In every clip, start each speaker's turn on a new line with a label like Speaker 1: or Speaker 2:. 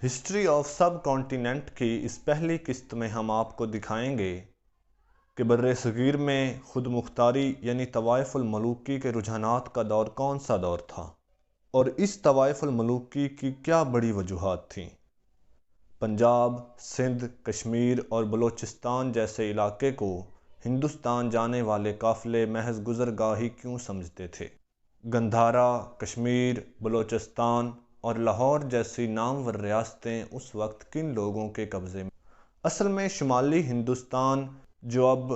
Speaker 1: History of sub continent کی اس پہلی قسط میں ہم آپ کو دکھائیں گے کہ بر صغیر میں خود مختاری یعنی طوائف الملوکی کے رجحانات کا دور کون سا دور تھا اور اس طوائف الملوکی کی کیا بڑی وجوہات تھیں۔ پنجاب، سندھ، کشمیر اور بلوچستان جیسے علاقے کو ہندوستان جانے والے قافلے محض گزرگاہ ہی کیوں سمجھتے تھے؟ گندھارا، کشمیر، بلوچستان اور لاہور جیسی نامور ریاستیں اس وقت کن لوگوں کے قبضے میں؟ اصل میں شمالی ہندوستان جو اب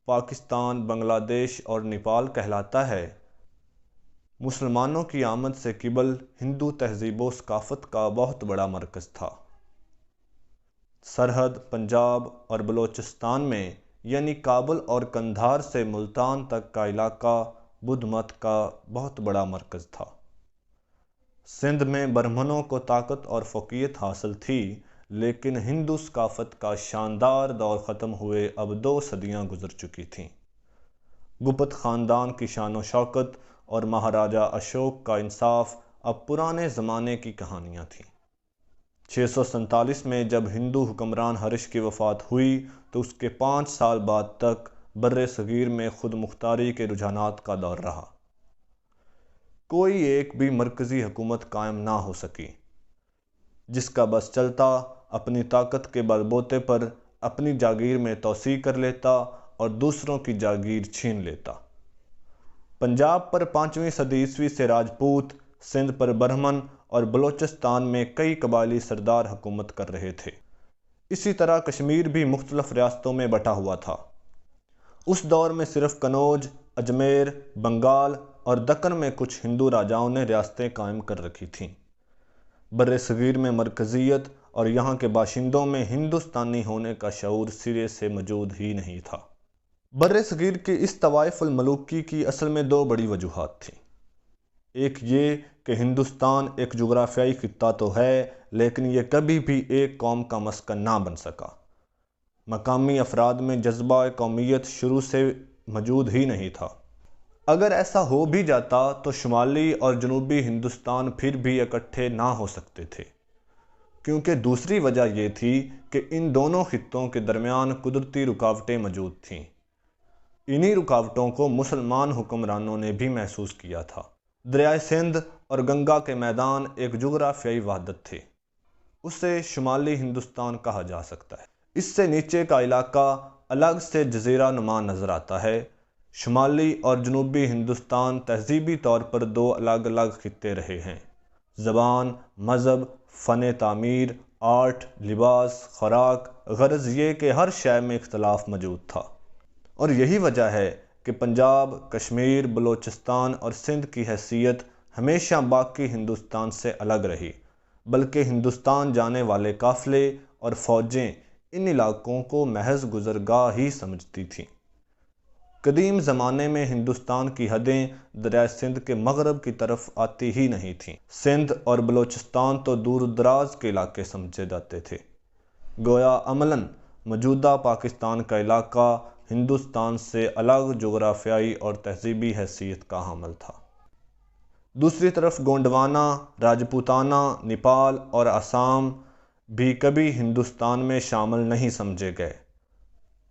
Speaker 1: پاکستان، بنگلہ دیش اور نیپال کہلاتا ہے، مسلمانوں کی آمد سے قبل ہندو تہذیب و ثقافت کا بہت بڑا مرکز تھا۔ سرحد پنجاب اور بلوچستان میں یعنی کابل اور قندھار سے ملتان تک کا علاقہ بدھ مت کا بہت بڑا مرکز تھا۔ سندھ میں برہمنوں کو طاقت اور فوقیت حاصل تھی، لیکن ہندو ثقافت کا شاندار دور ختم ہوئے اب 2 صدیاں گزر چکی تھیں۔ گپت خاندان کی شان و شوکت اور مہاراجہ اشوک کا انصاف اب پرانے زمانے کی کہانیاں تھیں۔ 647 میں جب ہندو حکمران ہرش کی وفات ہوئی تو اس کے 5 سال بعد تک بر صغیر میں خود مختاری کے رجحانات کا دور رہا۔ کوئی ایک بھی مرکزی حکومت قائم نہ ہو سکی، جس کا بس چلتا اپنی طاقت کے بل بوتے پر اپنی جاگیر میں توسیع کر لیتا اور دوسروں کی جاگیر چھین لیتا۔ پنجاب پر 5ویں صدی عیسوی سے راجپوت، سندھ پر برہمن اور بلوچستان میں کئی قبائلی سردار حکومت کر رہے تھے۔ اسی طرح کشمیر بھی مختلف ریاستوں میں بٹا ہوا تھا۔ اس دور میں صرف کنوج، اجمیر، بنگال اور دکن میں کچھ ہندو راجاؤں نے ریاستیں قائم کر رکھی تھیں۔ بر صغیر میں مرکزیت اور یہاں کے باشندوں میں ہندوستانی ہونے کا شعور سرے سے موجود ہی نہیں تھا۔ بر صغیر کی اس طوائف الملوکی کی اصل میں 2 بڑی وجوہات تھیں۔ ایک یہ کہ ہندوستان ایک جغرافیائی خطہ تو ہے، لیکن یہ کبھی بھی ایک قوم کا مسکن نہ بن سکا۔ مقامی افراد میں جذبہ قومیت شروع سے موجود ہی نہیں تھا۔ اگر ایسا ہو بھی جاتا تو شمالی اور جنوبی ہندوستان پھر بھی اکٹھے نہ ہو سکتے تھے، کیونکہ دوسری وجہ یہ تھی کہ ان دونوں خطوں کے درمیان قدرتی رکاوٹیں موجود تھیں۔ انہی رکاوٹوں کو مسلمان حکمرانوں نے بھی محسوس کیا تھا۔ دریائے سندھ اور گنگا کے میدان ایک جغرافیائی وحدت تھے، اسے شمالی ہندوستان کہا جا سکتا ہے۔ اس سے نیچے کا علاقہ الگ سے جزیرہ نما نظر آتا ہے۔ شمالی اور جنوبی ہندوستان تہذیبی طور پر 2 الگ الگ خطے رہے ہیں۔ زبان، مذہب، فن تعمیر، آرٹ، لباس، خوراک، غرض یہ کہ ہر شے میں اختلاف موجود تھا۔ اور یہی وجہ ہے کہ پنجاب، کشمیر، بلوچستان اور سندھ کی حیثیت ہمیشہ باقی ہندوستان سے الگ رہی، بلکہ ہندوستان جانے والے قافلے اور فوجیں ان علاقوں کو محض گزرگاہ ہی سمجھتی تھیں۔ قدیم زمانے میں ہندوستان کی حدیں دریائے سندھ کے مغرب کی طرف آتی ہی نہیں تھیں۔ سندھ اور بلوچستان تو دور دراز کے علاقے سمجھے جاتے تھے، گویا عملاً موجودہ پاکستان کا علاقہ ہندوستان سے الگ جغرافیائی اور تہذیبی حیثیت کا حامل تھا۔ دوسری طرف گونڈوانا، راجپوتانہ، نیپال اور آسام بھی کبھی ہندوستان میں شامل نہیں سمجھے گئے،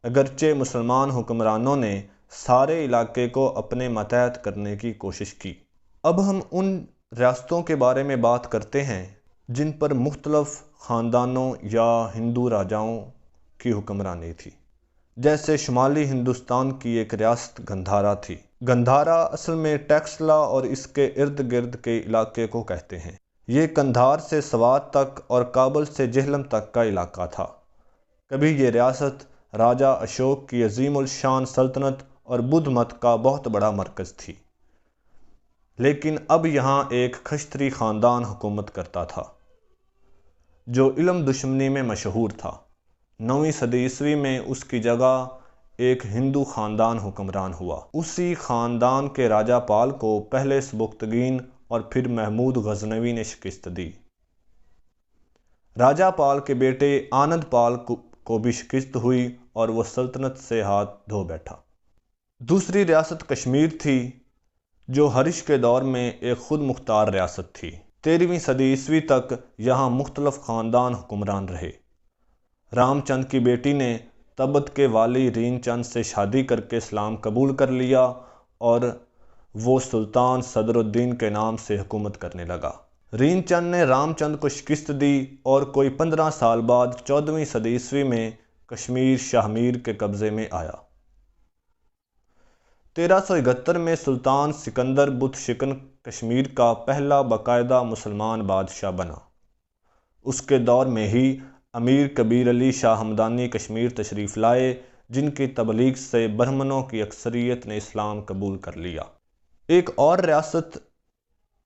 Speaker 1: اگرچہ مسلمان حکمرانوں نے سارے علاقے کو اپنے ماتحت کرنے کی کوشش کی۔ اب ہم ان ریاستوں کے بارے میں بات کرتے ہیں جن پر مختلف خاندانوں یا ہندو راجاؤں کی حکمرانی تھی۔ جیسے شمالی ہندوستان کی ایک ریاست گندھارا تھی۔ گندھارا اصل میں ٹیکسلا اور اس کے ارد گرد کے علاقے کو کہتے ہیں۔ یہ قندھار سے سوات تک اور کابل سے جہلم تک کا علاقہ تھا۔ کبھی یہ ریاست راجہ اشوک کی عظیم الشان سلطنت اور بدھ مت کا بہت بڑا مرکز تھی، لیکن اب یہاں ایک کھشتری خاندان حکومت کرتا تھا جو علم دشمنی میں مشہور تھا۔ 9ویں صدی عیسوی میں اس کی جگہ ایک ہندو خاندان حکمران ہوا۔ اسی خاندان کے راجہ پال کو پہلے سبکتگین اور پھر محمود غزنوی نے شکست دی۔ راجہ پال کے بیٹے آنند پال کو بھی شکست ہوئی اور وہ سلطنت سے ہاتھ دھو بیٹھا۔ دوسری ریاست کشمیر تھی، جو ہرش کے دور میں ایک خود مختار ریاست تھی۔ 13ویں صدی عیسوی تک یہاں مختلف خاندان حکمران رہے۔ رام چند کی بیٹی نے تبت کے والی رین چند سے شادی کر کے اسلام قبول کر لیا اور وہ سلطان صدر الدین کے نام سے حکومت کرنے لگا۔ رین چند نے رام چند کو شکست دی اور کوئی 15 سال بعد 14ویں صدی عیسوی میں کشمیر شاہ میر کے قبضے میں آیا۔ 1371 میں سلطان سکندر بت شکن کشمیر کا پہلا باقاعدہ مسلمان بادشاہ بنا۔ اس کے دور میں ہی امیر کبیر علی شاہ ہمدانی کشمیر تشریف لائے، جن کی تبلیغ سے برہمنوں کی اکثریت نے اسلام قبول کر لیا۔ ایک اور ریاست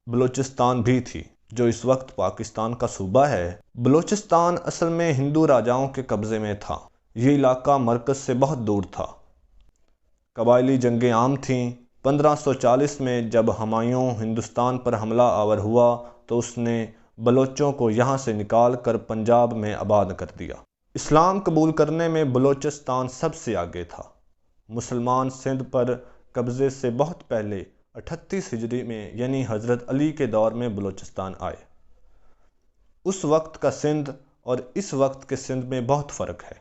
Speaker 1: بلوچستان بھی تھی، جو اس وقت پاکستان کا صوبہ ہے۔ بلوچستان اصل میں ہندو راجاؤں کے قبضے میں تھا۔ یہ علاقہ مرکز سے بہت دور تھا۔ قبائلی جنگیں عام تھیں۔ 1540 میں جب ہمایوں ہندوستان پر حملہ آور ہوا تو اس نے بلوچوں کو یہاں سے نکال کر پنجاب میں آباد کر دیا۔ اسلام قبول کرنے میں بلوچستان سب سے آگے تھا۔ مسلمان سندھ پر قبضے سے بہت پہلے 38 ہجری میں یعنی حضرت علی کے دور میں بلوچستان آئے۔ اس وقت کا سندھ اور اس وقت کے سندھ میں بہت فرق ہے۔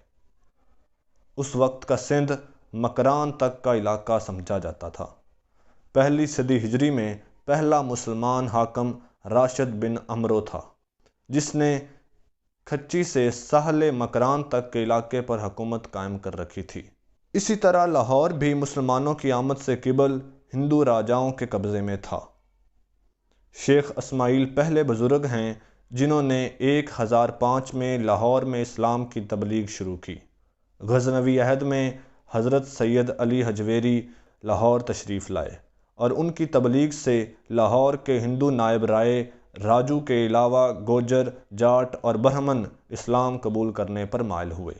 Speaker 1: اس وقت کا سندھ مکران تک کا علاقہ سمجھا جاتا تھا۔ پہلی صدی ہجری میں پہلا مسلمان حاکم راشد بن عمرو تھا، جس نے کھچی سے ساحل مکران تک کے علاقے پر حکومت قائم کر رکھی تھی۔ اسی طرح لاہور بھی مسلمانوں کی آمد سے قبل ہندو راجاؤں کے قبضے میں تھا۔ شیخ اسماعیل پہلے بزرگ ہیں جنہوں نے 1005 میں لاہور میں اسلام کی تبلیغ شروع کی۔ غزنوی عہد میں حضرت سید علی حجویری لاہور تشریف لائے اور ان کی تبلیغ سے لاہور کے ہندو نائب رائے راجو کے علاوہ گوجر، جاٹ اور برہمن اسلام قبول کرنے پر مائل ہوئے۔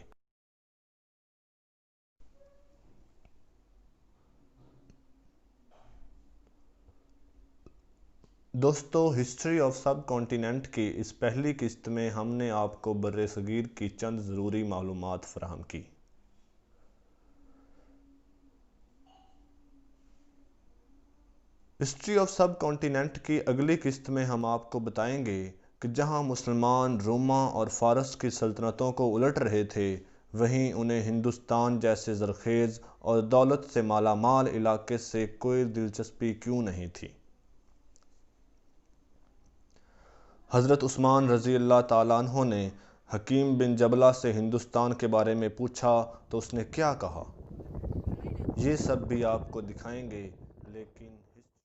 Speaker 1: دوستو، ہسٹری آف سب کانٹیننٹ کی اس پہلی قسط میں ہم نے آپ کو بر صغیر کی چند ضروری معلومات فراہم کی۔ ہسٹری آف سب کانٹیننٹ کی اگلی قسط میں ہم آپ کو بتائیں گے کہ جہاں مسلمان روما اور فارس کی سلطنتوں کو الٹ رہے تھے، وہیں انہیں ہندوستان جیسے زرخیز اور دولت سے مالا مال علاقے سے کوئی دلچسپی کیوں نہیں تھی۔ حضرت عثمان رضی اللہ تعالیٰ عنہ نے حکیم بن جبلہ سے ہندوستان کے بارے میں پوچھا تو اس نے کیا کہا، یہ سب بھی آپ کو دکھائیں گے، لیکن